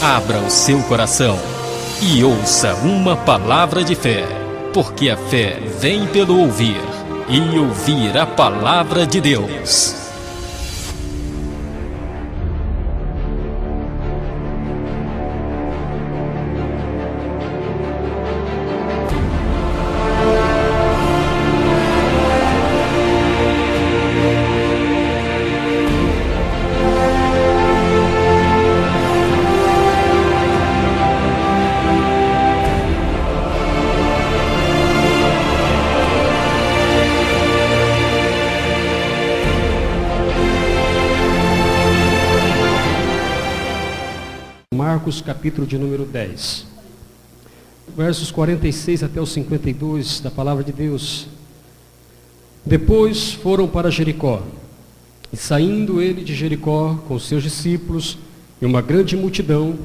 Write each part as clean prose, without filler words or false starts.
Abra o seu coração e ouça uma palavra de fé, porque a fé vem pelo ouvir, e ouvir a palavra de Deus. Marcos, capítulo de número 10, versos 46 até os 52 da palavra de Deus. Depois foram para Jericó, e saindo ele de Jericó com seus discípulos e uma grande multidão,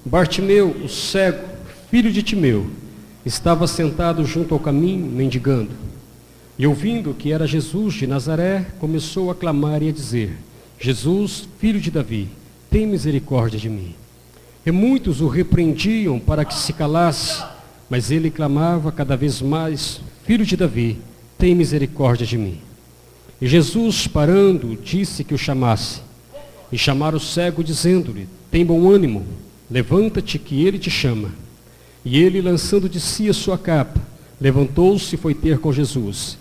Bartimeu, o cego, filho de Timeu, estava sentado junto ao caminho, mendigando. E ouvindo que era Jesus de Nazaré, começou a clamar e a dizer: Jesus, filho de Davi, tem misericórdia de mim. E muitos o repreendiam para que se calasse, mas ele clamava cada vez mais: Filho de Davi, tem misericórdia de mim. E Jesus, parando, disse que o chamasse. E chamaram o cego, dizendo-lhe: Tem bom ânimo, levanta-te que ele te chama. E ele, lançando de si a sua capa, levantou-se e foi ter com Jesus.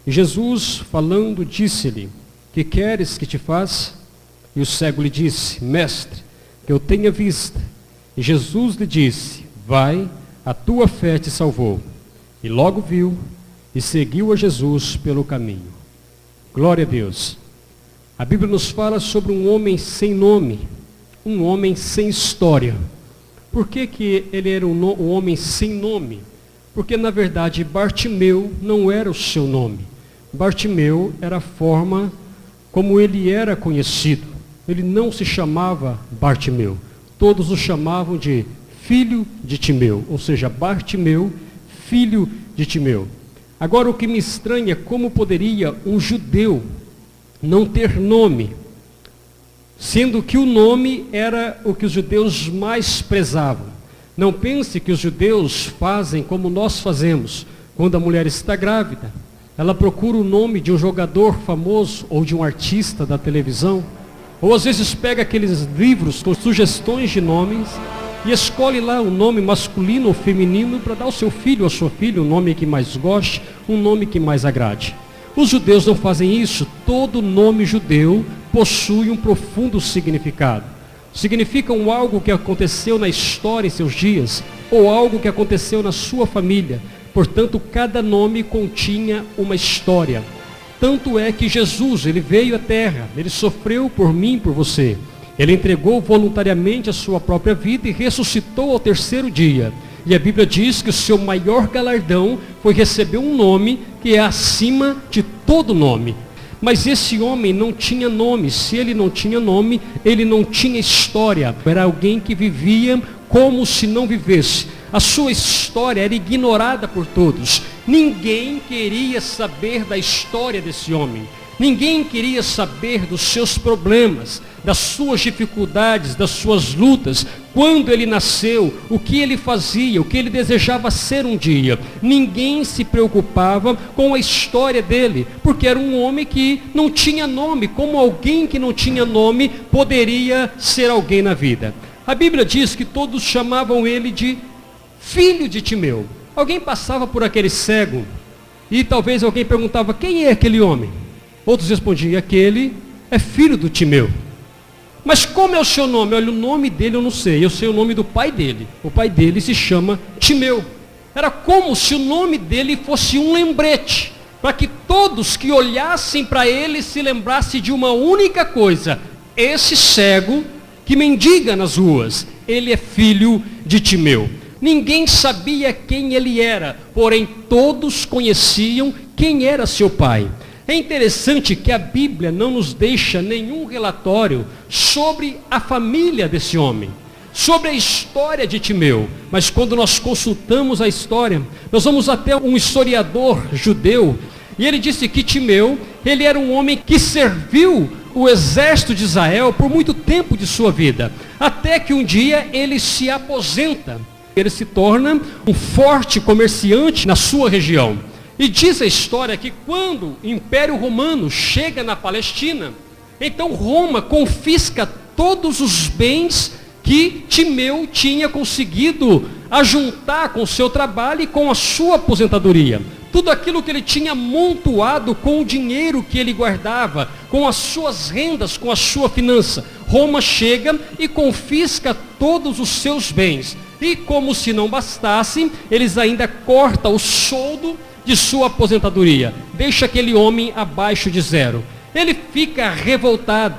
E Jesus, falando, disse-lhe: Que queres que te faça? E o cego lhe disse: Mestre, que eu tenha vista. E Jesus lhe disse: Vai, a tua fé te salvou. E logo viu e seguiu a Jesus pelo caminho. Glória a Deus. A Bíblia nos fala sobre um homem sem nome, um homem sem história. Por que ele era um homem sem nome? Porque na verdade Bartimeu não era o seu nome. Bartimeu era a forma como ele era conhecido. Ele não se chamava Bartimeu. Todos o chamavam de filho de Timeu, ou seja, Bartimeu, filho de Timeu. Agora o que me estranha é como poderia um judeu não ter nome, sendo que o nome era o que os judeus mais prezavam. Não pense que os judeus fazem como nós fazemos. Quando a mulher está grávida, ela procura o nome de um jogador famoso ou de um artista da televisão. Ou às vezes pega aqueles livros com sugestões de nomes e escolhe lá um nome masculino ou feminino para dar ao seu filho ou à sua filha um nome que mais goste, um nome que mais agrade. Os judeus não fazem isso. Todo nome judeu possui um profundo significado. Significam algo que aconteceu na história em seus dias ou algo que aconteceu na sua família. Portanto, cada nome continha uma história. Tanto é que Jesus, ele veio à terra, ele sofreu por mim e por você. Ele entregou voluntariamente a sua própria vida e ressuscitou ao terceiro dia. E a Bíblia diz que o seu maior galardão foi receber um nome que é acima de todo nome. Mas esse homem não tinha nome. Se ele não tinha nome, ele não tinha história. Era alguém que vivia como se não vivesse. A sua história era ignorada por todos. Ninguém queria saber da história desse homem. Ninguém queria saber dos seus problemas, das suas dificuldades, das suas lutas. Quando ele nasceu, o que ele fazia, o que ele desejava ser um dia. Ninguém se preocupava com a história dele, porque era um homem que não tinha nome. Como alguém que não tinha nome poderia ser alguém na vida? A Bíblia diz que todos chamavam ele de filho de Timeu. Alguém passava por aquele cego e talvez alguém perguntava: quem é aquele homem? Outros respondiam: aquele é filho do Timeu. Mas como é o seu nome? Olha, o nome dele eu não sei, eu sei o nome do pai dele. O pai dele se chama Timeu. Era como se o nome dele fosse um lembrete, para que todos que olhassem para ele se lembrassem de uma única coisa: esse cego que mendiga nas ruas, ele é filho de Timeu. Ninguém sabia quem ele era, porém todos conheciam quem era seu pai. É interessante que a Bíblia não nos deixa nenhum relatório sobre a família desse homem, sobre a história de Timeu. Mas quando nós consultamos a história, nós vamos até um historiador judeu, e ele disse que Timeu, ele era um homem que serviu o exército de Israel por muito tempo de sua vida, até que um dia ele se aposenta. Ele se torna um forte comerciante na sua região. E diz a história que quando o Império Romano chega na Palestina, então Roma confisca todos os bens que Timeu tinha conseguido ajuntar com o seu trabalho e com a sua aposentadoria. Tudo aquilo que ele tinha amontoado com o dinheiro que ele guardava, com as suas rendas, com a sua finança. Roma chega e confisca todos os seus bens. E como se não bastasse, eles ainda cortam o soldo de sua aposentadoria. Deixa aquele homem abaixo de zero. Ele fica revoltado.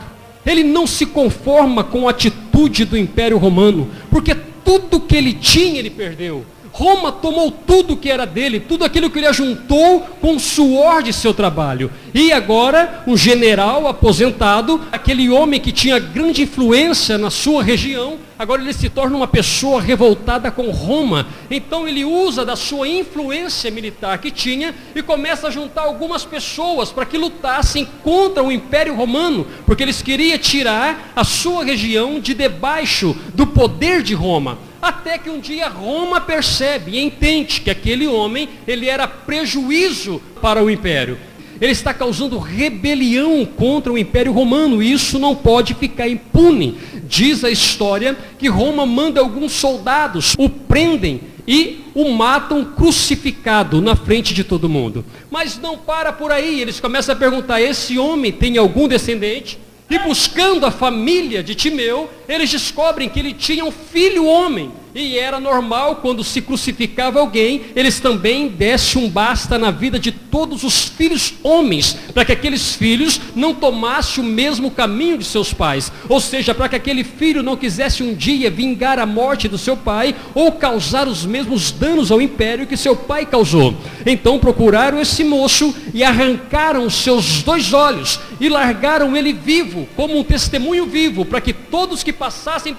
Ele não se conforma com a atitude do Império Romano, porque tudo que ele tinha, ele perdeu. Roma tomou tudo que era dele, tudo aquilo que ele ajuntou com o suor de seu trabalho. E agora, um general aposentado, aquele homem que tinha grande influência na sua região, agora ele se torna uma pessoa revoltada com Roma. Então ele usa da sua influência militar que tinha e começa a juntar algumas pessoas para que lutassem contra o Império Romano, porque eles queriam tirar a sua região de debaixo do poder de Roma. Até que um dia Roma percebe e entende que aquele homem, ele era prejuízo para o império. Ele está causando rebelião contra o Império Romano e isso não pode ficar impune. Diz a história que Roma manda alguns soldados, o prendem e o matam crucificado na frente de todo mundo. Mas não para por aí, eles começam a perguntar, esse homem tem algum descendente? E buscando a família de Timeu, eles descobrem que ele tinha um filho homem. E era normal, quando se crucificava alguém, eles também dessem um basta na vida de todos os filhos homens, para que aqueles filhos não tomassem o mesmo caminho de seus pais. Ou seja, para que aquele filho não quisesse um dia vingar a morte do seu pai, ou causar os mesmos danos ao império que seu pai causou. Então procuraram esse moço e arrancaram os seus 2 olhos, e largaram ele vivo, como um testemunho vivo, para que todos que passassem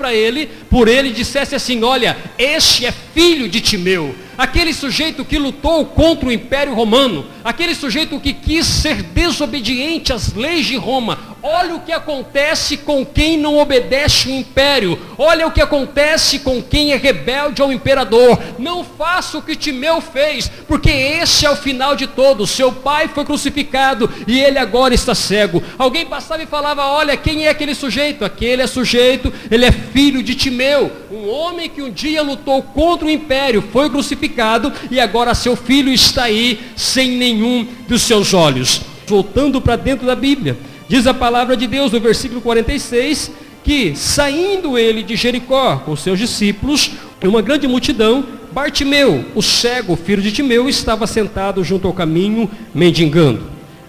por ele dissessem assim, olha, este é filho de Timeu, aquele sujeito que lutou contra o Império Romano, aquele sujeito que quis ser desobediente às leis de Roma. Olha o que acontece com quem não obedece o império, olha o que acontece com quem é rebelde ao imperador. Não faça o que Timeu fez, porque esse é o final de todos. Seu pai foi crucificado e ele agora está cego. Alguém passava e falava, olha, quem é aquele sujeito? Aquele é sujeito, ele é filho de Timeu, um homem que um dia lutou contra o império, foi crucificado e agora seu filho está aí sem nenhum dos seus olhos. Voltando para dentro da Bíblia, diz a palavra de Deus no versículo 46, que saindo ele de Jericó com seus discípulos, uma grande multidão, Bartimeu, o cego, filho de Timeu, estava sentado junto ao caminho, mendigando.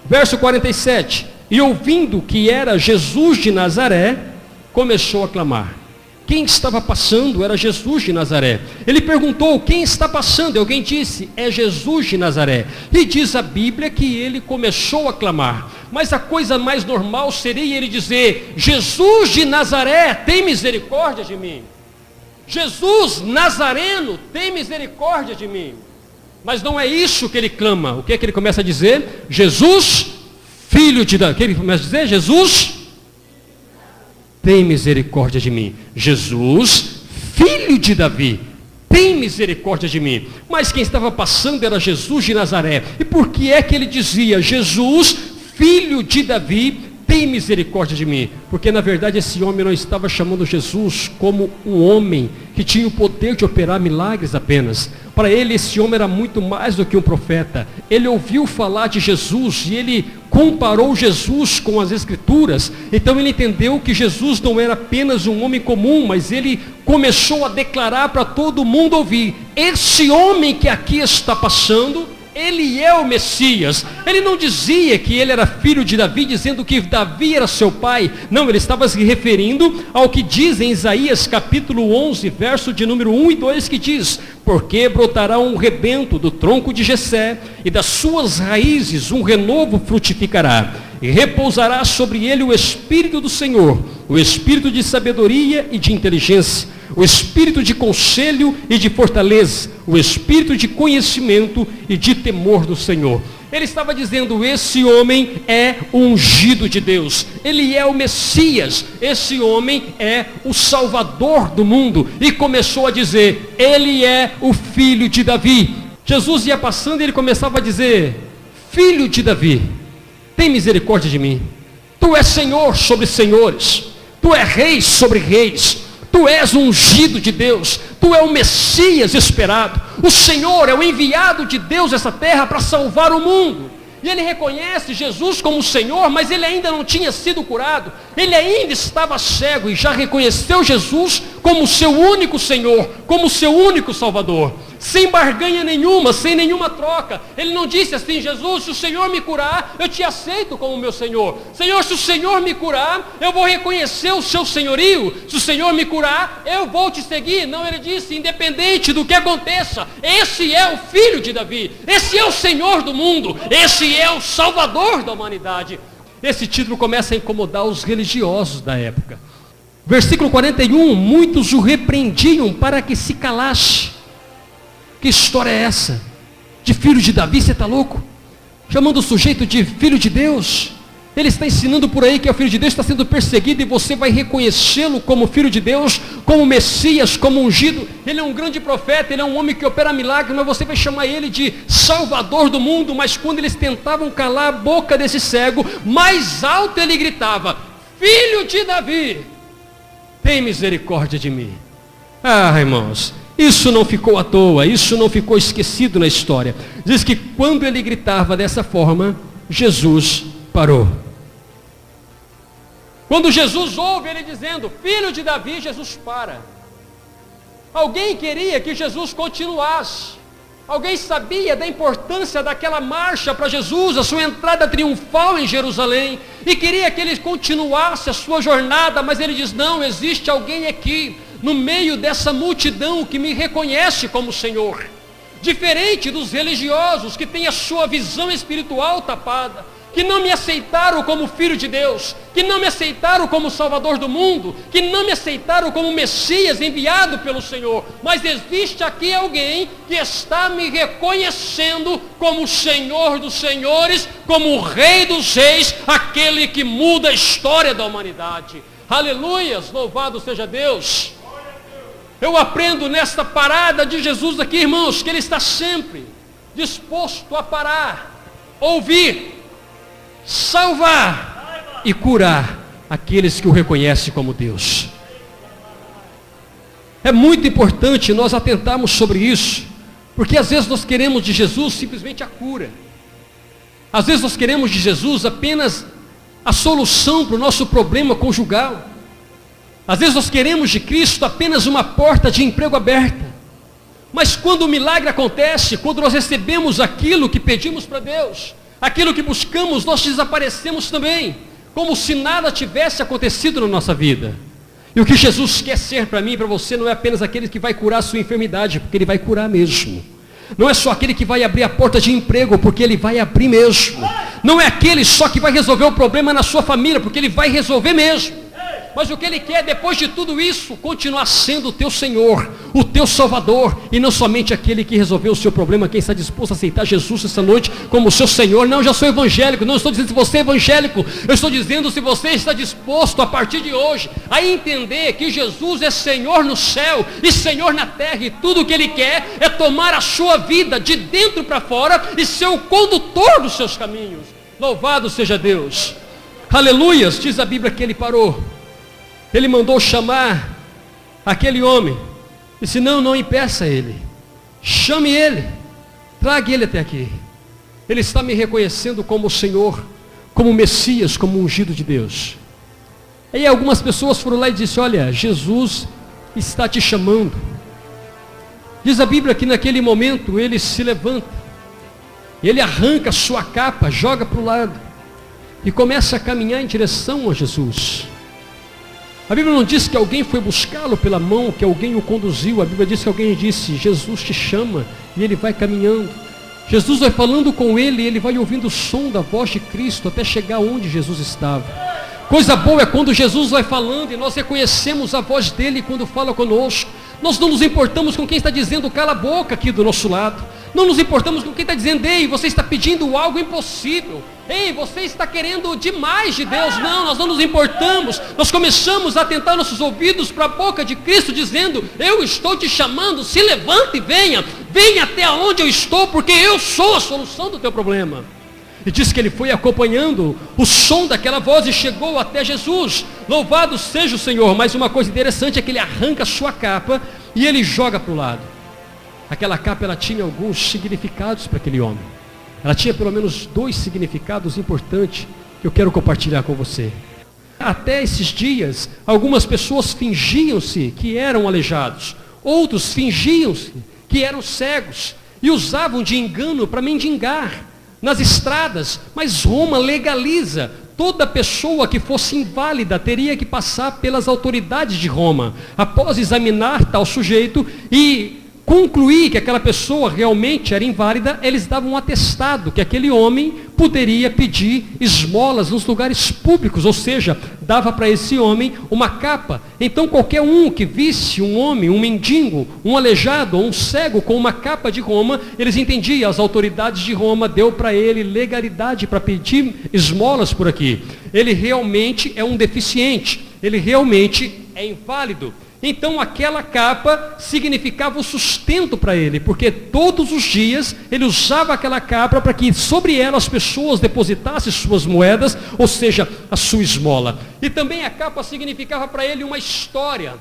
Verso 47, e ouvindo que era Jesus de Nazaré, começou a clamar. Quem estava passando era Jesus de Nazaré. Ele perguntou, quem está passando? E alguém disse, é Jesus de Nazaré. E diz a Bíblia que ele começou a clamar. Mas a coisa mais normal seria ele dizer, Jesus de Nazaré, tem misericórdia de mim. Jesus Nazareno, tem misericórdia de mim. Mas não é isso que ele clama. O que é que ele começa a dizer? Jesus, filho de Davi. O que ele começa a dizer? Jesus, tem misericórdia de mim. Jesus, filho de Davi, tem misericórdia de mim. Mas quem estava passando era Jesus de Nazaré. E por que é que ele dizia, Jesus, filho de Davi, tem misericórdia de mim? Porque na verdade esse homem não estava chamando Jesus como um homem que tinha o poder de operar milagres apenas. Para ele esse homem era muito mais do que um profeta. Ele ouviu falar de Jesus e ele comparou Jesus com as Escrituras. Então ele entendeu que Jesus não era apenas um homem comum, mas ele começou a declarar para todo mundo ouvir, esse homem que aqui está passando, ele é o Messias. Ele não dizia que ele era filho de Davi, dizendo que Davi era seu pai. Não, ele estava se referindo ao que diz em Isaías capítulo 11, verso de número 1 e 2, que diz, porque brotará um rebento do tronco de Jessé, e das suas raízes um renovo frutificará, e repousará sobre ele o Espírito do Senhor, o Espírito de sabedoria e de inteligência, o Espírito de conselho e de fortaleza, o Espírito de conhecimento e de temor do Senhor. Ele estava dizendo: esse homem é o ungido de Deus, ele é o Messias, esse homem é o Salvador do mundo. E começou a dizer: ele é o filho de Davi. Jesus ia passando e ele começava a dizer: filho de Davi, tem misericórdia de mim. Tu és Senhor sobre senhores, tu és rei sobre reis, tu és o ungido de Deus, tu és o Messias esperado, o Senhor é o enviado de Deus a essa terra para salvar o mundo. E ele reconhece Jesus como Senhor, mas ele ainda não tinha sido curado, ele ainda estava cego e já reconheceu Jesus como seu único Senhor, como seu único Salvador, sem barganha nenhuma, sem nenhuma troca. Ele não disse assim: Jesus, se o Senhor me curar, eu te aceito como meu Senhor. Senhor, se o Senhor me curar, eu vou reconhecer o seu senhorio. Se o Senhor me curar, eu vou te seguir. Não, ele disse: independente do que aconteça, esse é o filho de Davi, esse é o Senhor do mundo, esse é o Salvador da humanidade. Esse título começa a incomodar os religiosos da época. Versículo 41, muitos o repreendiam para que se calasse. Que história é essa? De filho de Davi, você está louco? Chamando o sujeito de filho de Deus. Ele está ensinando por aí que é o filho de Deus, está sendo perseguido, e você vai reconhecê-lo como filho de Deus, como Messias, como ungido. Ele é um grande profeta, ele é um homem que opera milagres, mas você vai chamar ele de Salvador do mundo. Mas quando eles tentavam calar a boca desse cego, mais alto ele gritava: filho de Davi, tem misericórdia de mim. Ah, irmãos, isso não ficou à toa, isso não ficou esquecido na história. Diz que quando ele gritava dessa forma, Jesus parou. Quando Jesus ouve ele dizendo: filho de Davi, Jesus para. Alguém queria que Jesus continuasse. Alguém sabia da importância daquela marcha para Jesus, a sua entrada triunfal em Jerusalém, e queria que ele continuasse a sua jornada, mas ele diz: não, existe alguém aqui, no meio dessa multidão, que me reconhece como Senhor. Diferente dos religiosos que têm a sua visão espiritual tapada, que não me aceitaram como filho de Deus, que não me aceitaram como Salvador do mundo, que não me aceitaram como Messias enviado pelo Senhor. Mas existe aqui alguém que está me reconhecendo como Senhor dos senhores, como o Rei dos reis, aquele que muda a história da humanidade. Aleluias, louvado seja Deus. Eu aprendo nesta parada de Jesus aqui, irmãos, que ele está sempre disposto a parar, ouvir, salvar e curar aqueles que o reconhecem como Deus. É muito importante nós atentarmos sobre isso, porque às vezes nós queremos de Jesus simplesmente a cura. Às vezes nós queremos de Jesus apenas a solução para o nosso problema conjugal. Às vezes nós queremos de Cristo apenas uma porta de emprego aberta. Mas quando o milagre acontece, quando nós recebemos aquilo que pedimos para Deus, aquilo que buscamos, nós desaparecemos também, como se nada tivesse acontecido na nossa vida. E o que Jesus quer ser para mim e para você não é apenas aquele que vai curar a sua enfermidade, porque ele vai curar mesmo. Não é só aquele que vai abrir a porta de emprego, porque ele vai abrir mesmo. Não é aquele só que vai resolver o problema na sua família, porque ele vai resolver mesmo. Mas o que ele quer, depois de tudo isso, continuar sendo o teu Senhor, o teu Salvador, e não somente aquele que resolveu o seu problema. Quem está disposto a aceitar Jesus essa noite como o seu Senhor? Não, eu já sou evangélico. Não estou dizendo se você é evangélico, eu estou dizendo se você está disposto a partir de hoje a entender que Jesus é Senhor no céu e Senhor na terra, e tudo o que ele quer é tomar a sua vida de dentro para fora e ser o condutor dos seus caminhos. Louvado seja Deus. Aleluias. Diz a Bíblia que ele parou. Ele mandou chamar aquele homem. Disse: não impeça ele. Chame ele. Traga ele até aqui. Ele está me reconhecendo como Senhor, como Messias, como ungido de Deus. Aí algumas pessoas foram lá e disseram: olha, Jesus está te chamando. Diz a Bíblia que naquele momento ele se levanta. Ele arranca a sua capa, joga para o lado e começa a caminhar em direção a Jesus. A Bíblia não diz que alguém foi buscá-lo pela mão, que alguém o conduziu. A Bíblia diz que alguém disse: Jesus te chama, e ele vai caminhando. Jesus vai falando com ele, e ele vai ouvindo o som da voz de Cristo até chegar onde Jesus estava. Coisa boa é quando Jesus vai falando e nós reconhecemos a voz dele quando fala conosco. Nós não nos importamos com quem está dizendo cala a boca aqui do nosso lado. Não nos importamos com quem está dizendo: ei, você está pedindo algo impossível. Ei, você está querendo demais de Deus. Não, nós não nos importamos. Nós começamos a atentar nossos ouvidos para a boca de Cristo, dizendo: eu estou te chamando, se levante e venha. Venha até onde eu estou, porque eu sou a solução do teu problema. E diz que ele foi acompanhando o som daquela voz e chegou até Jesus. Louvado seja o Senhor. Mas uma coisa interessante é que ele arranca a sua capa e ele joga para o lado. Aquela capa, ela tinha alguns significados para aquele homem. Ela tinha pelo menos 2 significados importantes que eu quero compartilhar com você. Até esses dias, algumas pessoas fingiam-se que eram aleijados. Outros fingiam-se que eram cegos e usavam de engano para mendigar nas estradas. Mas Roma legaliza. Toda pessoa que fosse inválida teria que passar pelas autoridades de Roma. Após examinar tal sujeito e concluir que aquela pessoa realmente era inválida, eles davam um atestado que aquele homem poderia pedir esmolas nos lugares públicos, ou seja, dava para esse homem uma capa. Então qualquer um que visse um homem, um mendigo, um aleijado ou um cego com uma capa de Roma, eles entendiam: as autoridades de Roma deu para ele legalidade para pedir esmolas por aqui. Ele realmente é um deficiente, ele realmente é inválido. Então aquela capa significava o sustento para ele, porque todos os dias ele usava aquela capa para que sobre ela as pessoas depositassem suas moedas, ou seja, a sua esmola. E também a capa significava para ele uma história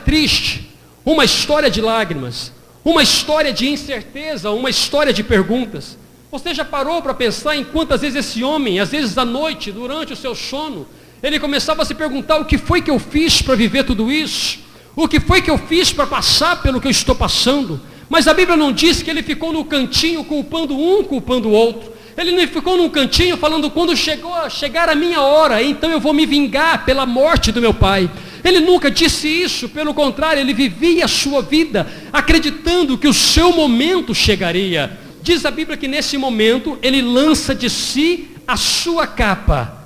triste, uma história de lágrimas, uma história de incerteza, uma história de perguntas. Você já parou para pensar em quantas vezes esse homem, às vezes à noite, durante o seu sono, ele começava a se perguntar: o que foi que eu fiz para viver tudo isso? O que foi que eu fiz para passar pelo que eu estou passando? Mas a Bíblia não diz que ele ficou no cantinho culpando um, culpando o outro. Ele não ficou num cantinho falando: quando chegar a minha hora, então eu vou me vingar pela morte do meu pai. Ele nunca disse isso. Pelo contrário, ele vivia a sua vida acreditando que o seu momento chegaria. Diz a Bíblia que nesse momento ele lança de si a sua capa.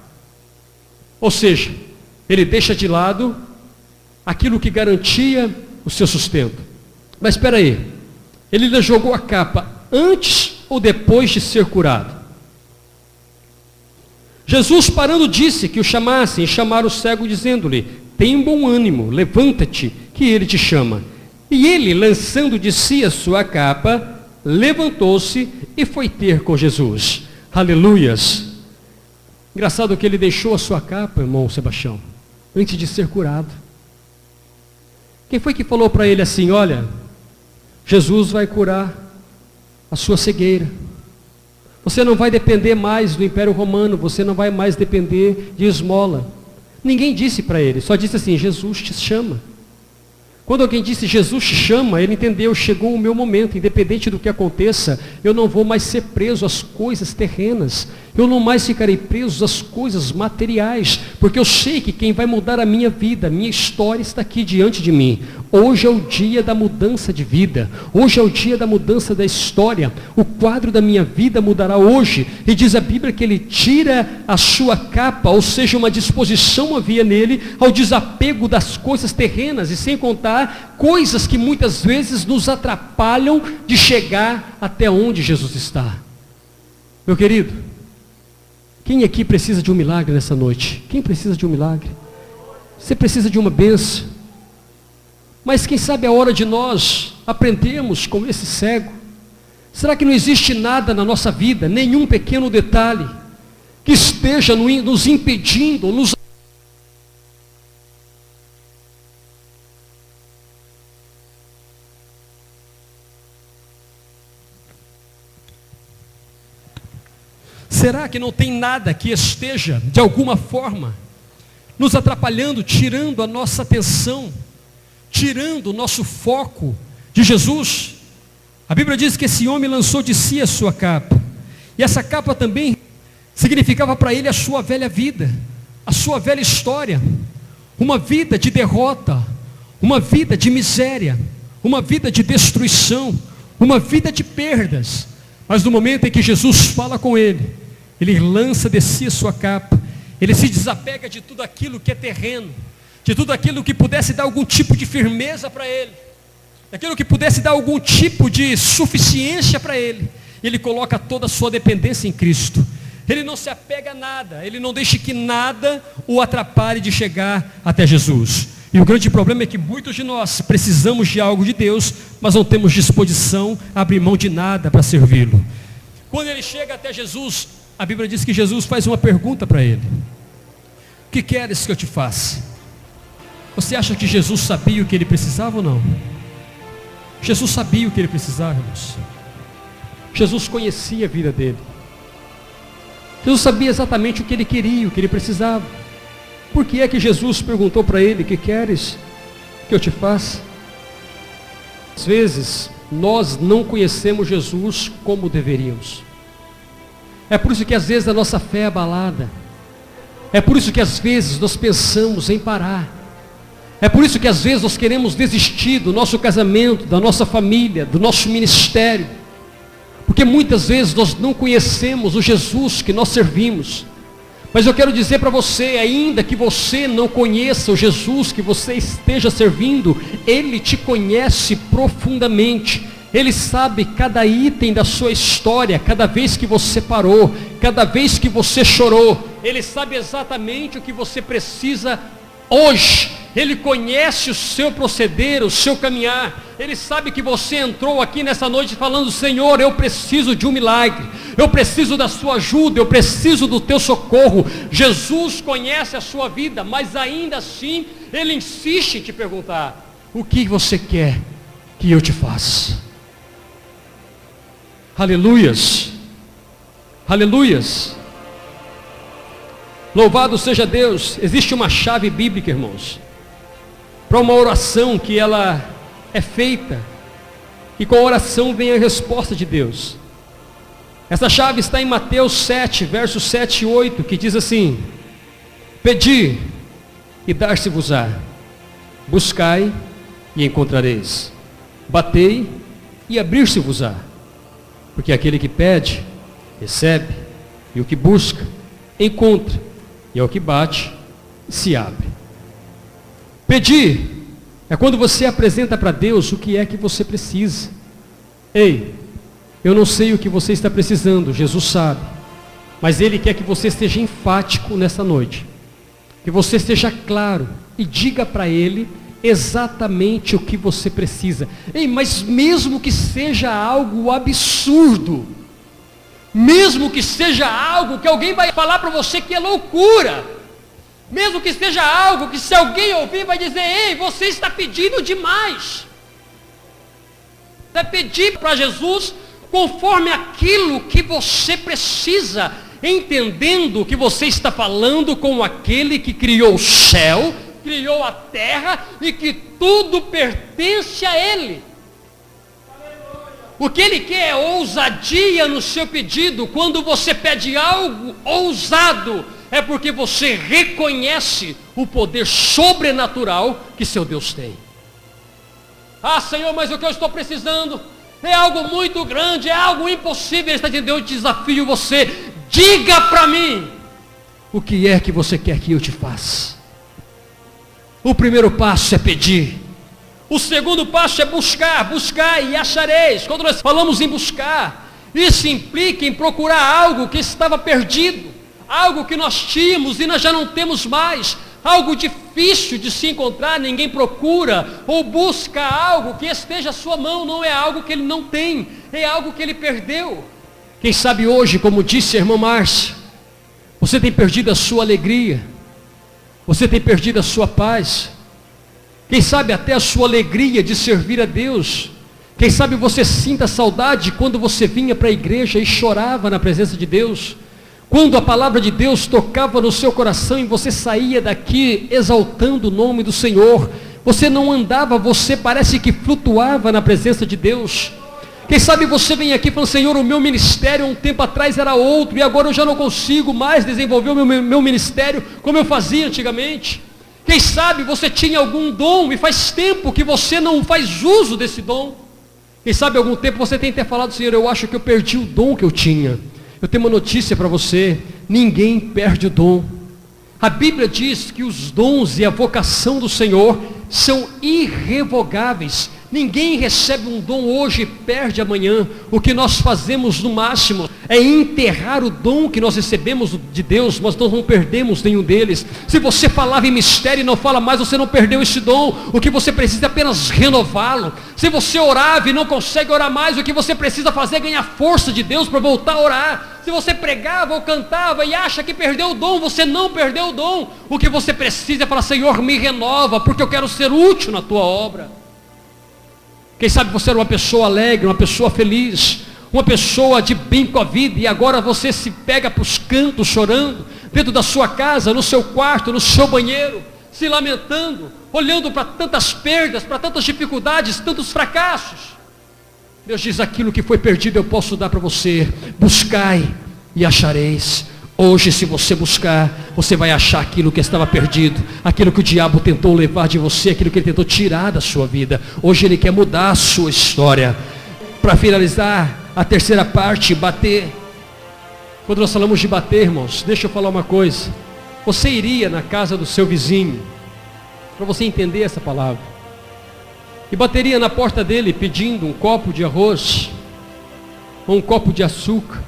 Ou seja, ele deixa de lado aquilo que garantia o seu sustento. Mas espera aí, ele ainda jogou a capa antes ou depois de ser curado? Jesus, parando, disse que o chamassem, e chamaram o cego, dizendo-lhe: tem bom ânimo, levanta-te, que ele te chama. E ele, lançando de si a sua capa, levantou-se e foi ter com Jesus. Aleluias! Engraçado que ele deixou a sua capa, irmão Sebastião, antes de ser curado. Quem foi que falou para ele assim: olha, Jesus vai curar a sua cegueira. Você não vai depender mais do Império Romano, você não vai mais depender de esmola. Ninguém disse para ele, só disse assim: Jesus te chama. Quando alguém disse Jesus te chama, ele entendeu: chegou o meu momento, independente do que aconteça, eu não vou mais ser preso às coisas terrenas, eu não mais ficarei preso às coisas materiais, porque eu sei que quem vai mudar a minha vida, a minha história está aqui diante de mim. Hoje é o dia da mudança de vida, hoje é o dia da mudança da história, o quadro da minha vida mudará hoje. E diz a Bíblia que ele tira a sua capa, ou seja, uma disposição havia nele ao desapego das coisas terrenas, e sem contar coisas que muitas vezes nos atrapalham de chegar até onde Jesus está. Meu querido, quem aqui precisa de um milagre nessa noite? Quem precisa de um milagre? Você precisa de uma bênção. Mas quem sabe é a hora de nós aprendermos com esse cego. Será que não existe nada na nossa vida, nenhum pequeno detalhe, que esteja nos impedindo, Será que não tem nada que esteja, de alguma forma, nos atrapalhando, tirando a nossa atenção, tirando o nosso foco de Jesus? A Bíblia diz que esse homem lançou de si a sua capa, e essa capa também significava para ele a sua velha vida, a sua velha história, uma vida de derrota, uma vida de miséria, uma vida de destruição, uma vida de perdas. Mas no momento em que Jesus fala com ele, ele lança de si a sua capa, ele se desapega de tudo aquilo que é terreno, de tudo aquilo que pudesse dar algum tipo de firmeza para ele. daquilo que pudesse dar algum tipo de suficiência para ele. Ele coloca toda a sua dependência em Cristo. Ele não se apega a nada, ele não deixa que nada o atrapalhe de chegar até Jesus. E o grande problema é que muitos de nós precisamos de algo de Deus, mas não temos disposição a abrir mão de nada para servi-lo. Quando ele chega até Jesus, a Bíblia diz que Jesus faz uma pergunta para ele: o que queres que eu te faça? Você acha que Jesus sabia o que ele precisava ou não? Jesus sabia o que ele precisava, irmãos. Jesus conhecia a vida dele. Jesus sabia exatamente o que ele queria, o que ele precisava. Por que é que Jesus perguntou para ele: o que queres que eu te faça? Às vezes, nós não conhecemos Jesus como deveríamos. É por isso que às vezes a nossa fé é abalada. É por isso que às vezes nós pensamos em parar. É por isso que às vezes nós queremos desistir do nosso casamento, da nossa família, do nosso ministério. Porque muitas vezes nós não conhecemos o Jesus que nós servimos. Mas eu quero dizer para você, ainda que você não conheça o Jesus que você esteja servindo, Ele te conhece profundamente. Ele sabe cada item da sua história, cada vez que você parou, cada vez que você chorou. Ele sabe exatamente o que você precisa hoje. Ele conhece o seu proceder, o seu caminhar. Ele sabe que você entrou aqui nessa noite falando: Senhor, eu preciso de um milagre, eu preciso da sua ajuda, eu preciso do teu socorro. Jesus conhece a sua vida, mas ainda assim Ele insiste em te perguntar: o que você quer que eu te faça? Aleluias, aleluias. Louvado seja Deus. Existe uma chave bíblica, irmãos, para uma oração que ela é feita, e com a oração vem a resposta de Deus. Essa chave está em Mateus 7, versos 7 e 8, que diz assim: pedi e dar-se-vos-á, buscai e encontrareis, batei e abrir-se-vos-á, porque aquele que pede, recebe, e o que busca, encontra, e ao que bate, se abre. Pedir é quando você apresenta para Deus o que é que você precisa. Ei, eu não sei o que você está precisando, Jesus sabe, mas Ele quer que você esteja enfático nessa noite, que você esteja claro e diga para Ele exatamente o que você precisa. Ei, mas mesmo que seja algo absurdo, mesmo que seja algo que alguém vai falar para você que é loucura, mesmo que seja algo que se alguém ouvir vai dizer: ei, você está pedindo demais. Vai pedir para Jesus conforme aquilo que você precisa, entendendo que você está falando com aquele que criou o céu, criou a terra e que tudo pertence a Ele. O que Ele quer é ousadia no seu pedido. Quando você pede algo ousado, é porque você reconhece o poder sobrenatural que seu Deus tem. Ah, Senhor, mas o que eu estou precisando é algo muito grande, é algo impossível. Ele está dizendo: eu desafio você, diga para mim o que é que você quer que eu te faça. O primeiro passo é pedir. O segundo passo é buscar. Buscar e achareis. Quando nós falamos em buscar, isso implica em procurar algo que estava perdido, algo que nós tínhamos e nós já não temos mais, algo difícil de se encontrar. Ninguém procura ou busca algo que esteja à sua mão. Não é algo que ele não tem, é algo que ele perdeu. Quem sabe hoje, como disse a irmã Márcia, você tem perdido a sua alegria, você tem perdido a sua paz, quem sabe até a sua alegria de servir a Deus. Quem sabe você sinta saudade quando você vinha para a igreja e chorava na presença de Deus, quando a palavra de Deus tocava no seu coração e você saía daqui exaltando o nome do Senhor. Você não andava, você parece que flutuava na presença de Deus. Quem sabe você vem aqui falando: Senhor, o meu ministério um tempo atrás era outro, e agora eu já não consigo mais desenvolver o meu ministério como eu fazia antigamente. Quem sabe você tinha algum dom e faz tempo que você não faz uso desse dom. Quem sabe algum tempo você tem até falado: Senhor, eu acho que eu perdi o dom que eu tinha. Eu tenho uma notícia para você: ninguém perde o dom. A Bíblia diz que os dons e a vocação do Senhor são irrevogáveis. Ninguém recebe um dom hoje e perde amanhã. O que nós fazemos no máximo é enterrar o dom que nós recebemos de Deus, mas nós não perdemos nenhum deles. Se você falava em mistério e não fala mais, você não perdeu esse dom. O que você precisa é apenas renová-lo. Se você orava e não consegue orar mais, o que você precisa fazer é ganhar força de Deus para voltar a orar. Se você pregava ou cantava e acha que perdeu o dom, você não perdeu o dom. O que você precisa é falar: Senhor, me renova, porque eu quero ser útil na tua obra. Quem sabe você era uma pessoa alegre, uma pessoa feliz, uma pessoa de bem com a vida, e agora você se pega para os cantos chorando, dentro da sua casa, no seu quarto, no seu banheiro, se lamentando, olhando para tantas perdas, para tantas dificuldades, tantos fracassos. Deus diz: aquilo que foi perdido eu posso dar para você. Buscai e achareis. Hoje, se você buscar, você vai achar aquilo que estava perdido, aquilo que o diabo tentou levar de você, aquilo que ele tentou tirar da sua vida. Hoje ele quer mudar a sua história. Para finalizar, a terceira parte, bater. Quando nós falamos de bater, irmãos, deixa eu falar uma coisa. Você iria na casa do seu vizinho, para você entender essa palavra, e bateria na porta dele pedindo um copo de arroz, ou um copo de açúcar,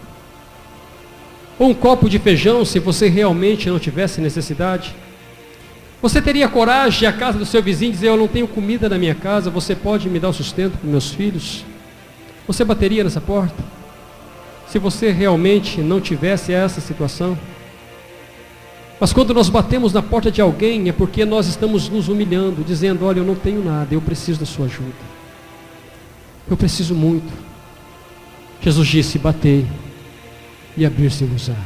ou um copo de feijão, se você realmente não tivesse necessidade? Você teria coragem de ir à casa do seu vizinho e dizer: eu não tenho comida na minha casa, você pode me dar o sustento para meus filhos? Você bateria nessa porta? Se você realmente não tivesse essa situação? Mas quando nós batemos na porta de alguém, é porque nós estamos nos humilhando, dizendo: olha, eu não tenho nada, eu preciso da sua ajuda. Eu preciso muito. Jesus disse: batei e abrir-se-vos-á.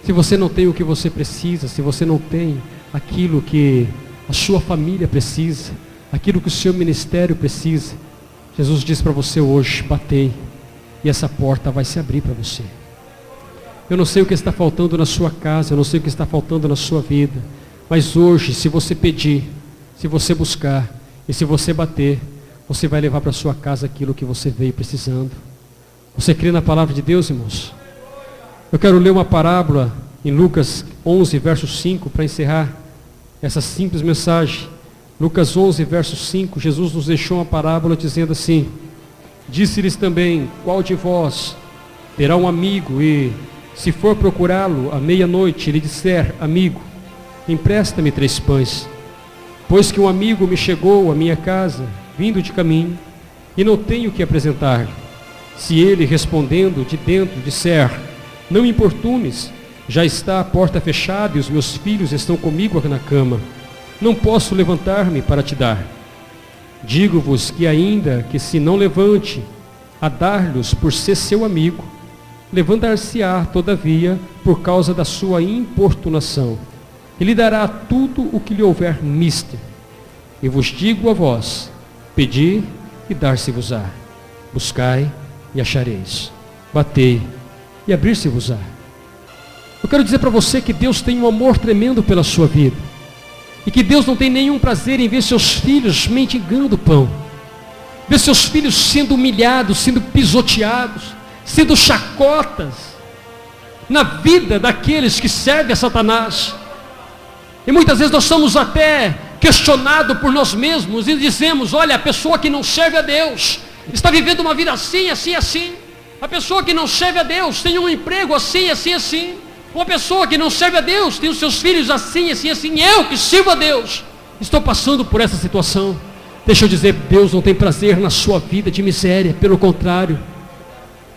Se você não tem o que você precisa, se você não tem aquilo que a sua família precisa, aquilo que o seu ministério precisa, Jesus diz para você hoje: batei, e essa porta vai se abrir para você. Eu não sei o que está faltando na sua casa, eu não sei o que está faltando na sua vida, mas hoje, se você pedir, se você buscar, e se você bater, você vai levar para a sua casa aquilo que você veio precisando. Você crê na palavra de Deus, irmãos? Eu quero ler uma parábola em Lucas 11, verso 5, para encerrar essa simples mensagem. Lucas 11, verso 5, Jesus nos deixou uma parábola dizendo assim: disse-lhes também: qual de vós terá um amigo e, se for procurá-lo à meia-noite, lhe disser: amigo, empresta-me 3 pães, pois que um amigo me chegou à minha casa, vindo de caminho, e não tenho o que apresentar-lhe. Se ele, respondendo de dentro, disser: não me importunes, já está a porta fechada e os meus filhos estão comigo na cama, não posso levantar-me para te dar. Digo-vos que ainda que se não levante a dar-lhes por ser seu amigo, levantar-se-á todavia por causa da sua importunação, e lhe dará tudo o que lhe houver mister. E vos digo a vós: pedi e dar-se-vos-á, buscai e achareis, batei e abrir-se-vos-á. Eu quero dizer para você que Deus tem um amor tremendo pela sua vida, e que Deus não tem nenhum prazer em ver seus filhos mendigando pão, ver seus filhos sendo humilhados, sendo pisoteados, sendo chacotas na vida daqueles que servem a Satanás. E muitas vezes nós somos até questionados por nós mesmos e dizemos: olha, a pessoa que não serve a Deus está vivendo uma vida assim, assim, assim. A pessoa que não serve a Deus tem um emprego assim, assim, assim. Uma pessoa que não serve a Deus tem os seus filhos assim, assim, assim. Eu que sirvo a Deus estou passando por essa situação. Deixa eu dizer: Deus não tem prazer na sua vida de miséria, pelo contrário.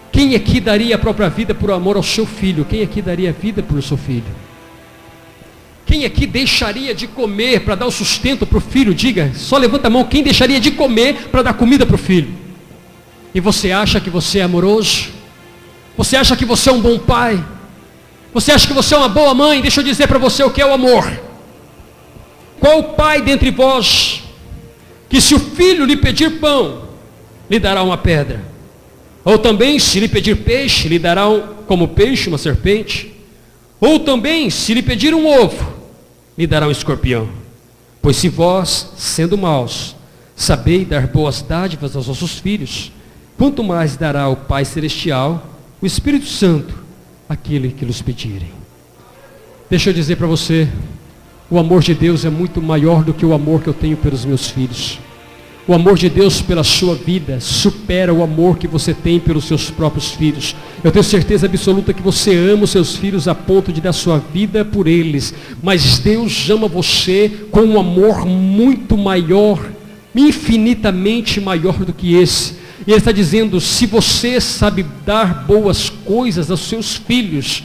Quem aqui daria a própria vida por amor ao seu filho? Quem aqui daria a vida pelo seu filho? Quem aqui deixaria de comer para dar o sustento para o filho? Diga, só levanta a mão, quem deixaria de comer para dar comida para o filho? E você acha que você é amoroso? Você acha que você é um bom pai? Você acha que você é uma boa mãe? Deixa eu dizer para você o que é o amor. Qual o pai dentre vós que, se o filho lhe pedir pão, lhe dará uma pedra? Ou também, se lhe pedir peixe, lhe dará como peixe uma serpente? Ou também, se lhe pedir um ovo, lhe dará um escorpião? Pois se vós, sendo maus, sabeis dar boas dádivas aos vossos filhos, quanto mais dará o Pai Celestial, o Espírito Santo, àquele que lhes pedirem. Deixa eu dizer para você, o amor de Deus é muito maior do que o amor que eu tenho pelos meus filhos. O amor de Deus pela sua vida supera o amor que você tem pelos seus próprios filhos. Eu tenho certeza absoluta que você ama os seus filhos a ponto de dar sua vida por eles. Mas Deus ama você com um amor muito maior, infinitamente maior do que esse. E Ele está dizendo, se você sabe dar boas coisas aos seus filhos,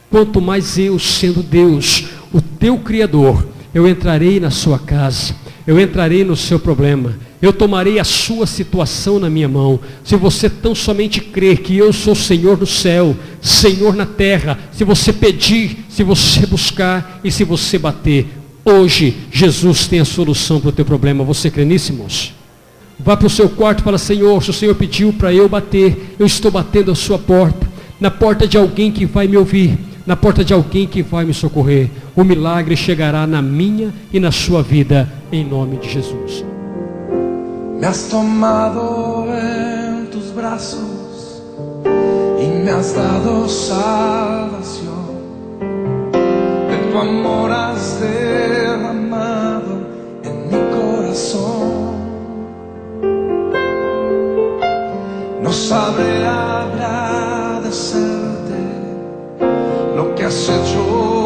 quanto mais eu, sendo Deus, o teu Criador, eu entrarei na sua casa, eu entrarei no seu problema, eu tomarei a sua situação na minha mão. Se você tão somente crer que eu sou Senhor no céu, Senhor na terra, se você pedir, se você buscar e se você bater, hoje Jesus tem a solução para o teu problema. Você crê nisso, irmãos? Vá para o seu quarto e fala, Senhor, se o Senhor pediu para eu bater, eu estou batendo a sua porta, na porta de alguém que vai me ouvir, na porta de alguém que vai me socorrer. O milagre chegará na minha e na sua vida, em nome de Jesus. Me has tomado en tus brazos y me has dado salvación. De tu amor has derramado en mi corazón. No sabré agradecerte lo que has hecho